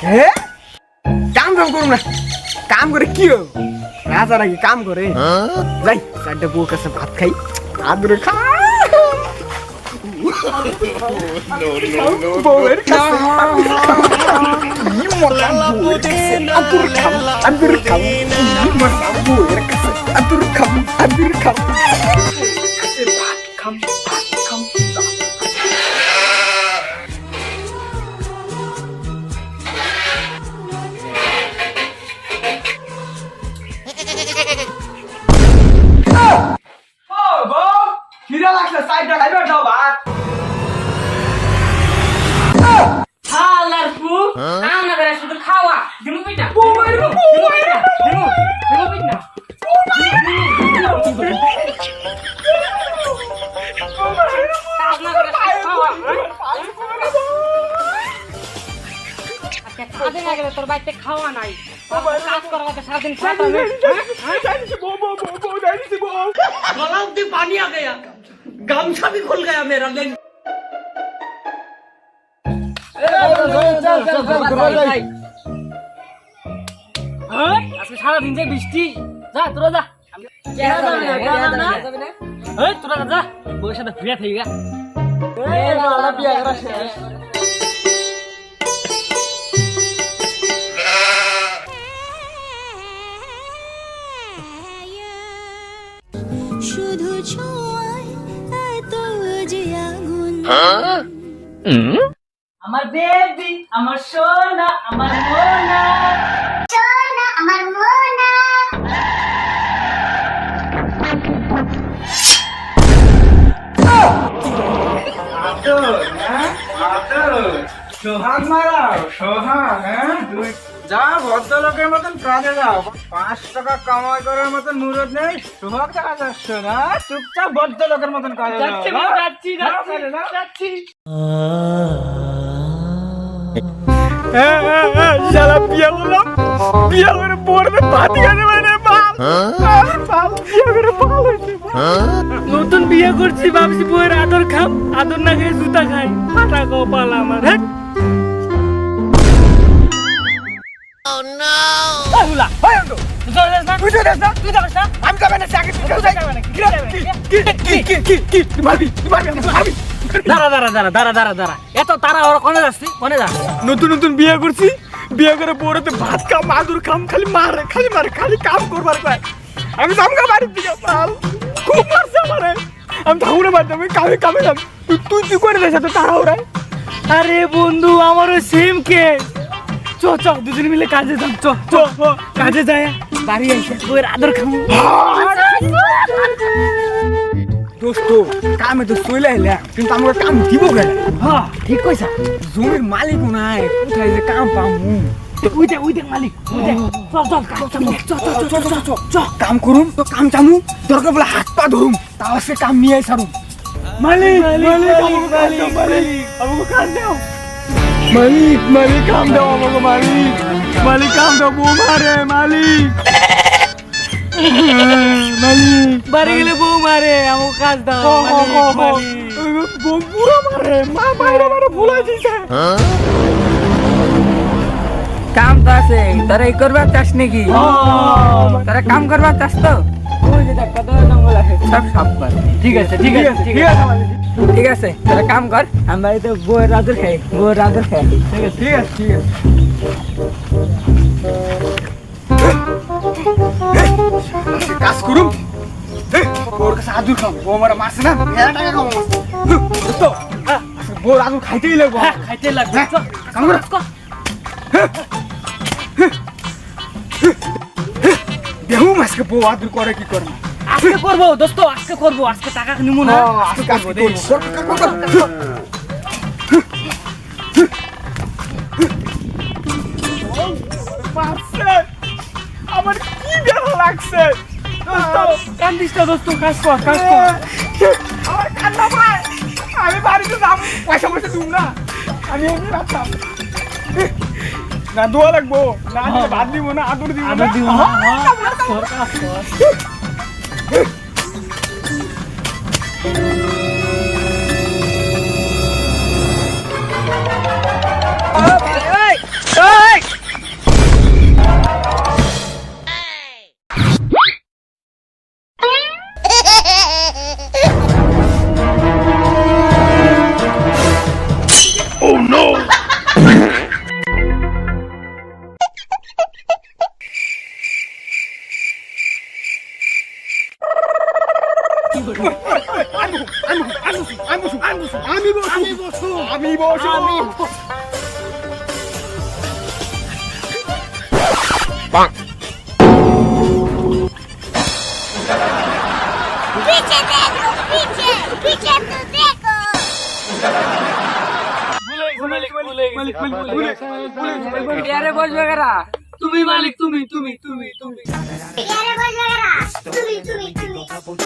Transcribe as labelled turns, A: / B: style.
A: হ্যাঁ কাম করুন না, কাম করে কি হবে? রাজা নাকি কাম করে? যাই চারটে বউ কাছে ভাত খাই, আদরে খা বউয়ের কাছে খিদা লাগছে, সাইডটা খাইবে দাও ভাত।
B: হালার ফু কাম না করে শুধু খাওয়া দিমু পিটা দিমু পিটা কাম না করে খাওয়া কাজে না গেলে তোর বাড়িতে খাওয়া নাই কাজ করার মতো সারাদিন
C: गला में पानी आ गया, गामछा भी खुल गया मेरा। लेकिन
B: আজকে সারাদিন যে বৃষ্টি, যা তোরা যা তোরা যা বউয়ের সাথে ফিরে থেকে গা
D: শুধু ছোঁয়ায় এত যে আগুন
B: আমার বেবি আমার সোনা আমার মোনা
D: সোনা আমার মোনা
A: সোহাগ মারাও সোহাগ, হ্যাঁ যা ভদ্রলোকের মতন কাজে যাও, 5 টাকা কামাই করার মতন মুরত নেই, সোহাগ দেখা যাচ্ছে না, চুপচাপ ভদ্রলোকের মতন কাজে যাও। শালা বিয়ে করলাম, বিয়ে করে পড়বে পাতি গানে মানে
B: নতুন বিয়ে করছি ভাবছি বউয়ের আদর খাম, আদর না খেয়ে জুতা খাই, ফাটা কপাল আমার। হ্যাঁ
A: নতুন নতুন বিয়ে করছি, বিয়ে করে পড়তে ভাত খাম আদর খাম, খালি মারে খালি মারে, খালি কাম করবার পায়। আমি জামগা বাড়ির দিকে পাল খুব মারছে আমারে, আমি ধাউরে মারতে, আমি কামে কামে যাম, তুই তুই করে দেয় তো তারা ওরাই।
B: আরে বন্ধু আমারও সেম কেস, চ চ দুজন মিলে কাজে যাম, চ চ কাজে যায় বাড়ি এসে বউয়ের আদর খাবো।
A: দোস্ত কামে তো চলে এলে, কিন্তু আমার কাম দিব গেলে।
B: হ্যাঁ ঠিক কইছা,
A: জমির মালিক নাই, কোথায় যে কাম পামু?
B: ওই দেখ মালিক, ওই দেখ, চল চল কাম চামু, চ চ চ চ চ চ
A: কাম করুম তো কাম চামু, দরকার বলে হাত পা ধরুম, তাও সে কাম নিয়ে সারুম।
B: মালিক
A: মালিক আমাকে কাম দাও, মালিক মালিক কাম দাও আমাকে, মালিক মালিক কাম দাও, বউ মারে মালিক, মালিক
B: বাড়ি গেলে বউ মারে, আমাকে কাজ দাও
A: বউ পুরো মারে, মা মারে মারে ভুলাই দিছে।
E: কাম তো আছে, তোরা এই করবার চাস নাকি? তোরা কাম করবার চাস তো? সব সব কর।
B: ঠিক আছে ঠিক আছে ঠিক আছে
E: ঠিক আছে, তোরা কাম কর, আমি বাড়িতে বউয়ের আদর খাই, বউয়ের আদর খাই।
A: ঠিক আছে ঠিক আছে ঠিক আছে। কাজ করুম, ওর কাছে আদুর খাবো, ও আমার মারছে না, 1000 টাকা খাবো দোস্ত, বউর আদুর খাইতেই লাগবো,
B: খাইতে লাগবে, চ
A: কাম কর। দেহু আজকে বউ আদুর করে কি করে না,
B: আজকে করবো দোস্ত, আজকে করবো, আজকে টাকা নিমু না,
A: আজকে কাজ করবো, আমার কি ভালো লাগছে
B: কান্দিস না দোস্ত, কাজ কর কাজ কর।
A: আমার কান্না পায়, আমি বাড়িতে যাবো, পয়সা পয়সা দিব না, আমি এমনি রাখতাম না, দোয়া লাগবো না, ভাত দিব না, আদর দিব না,
D: पीछे देखो पीछे पीछे तो देखो
E: আরে বসবে কারা?
B: তুমি মালিক, তুমি তুমি তুমি তুমি
D: यार बोल रहा तुम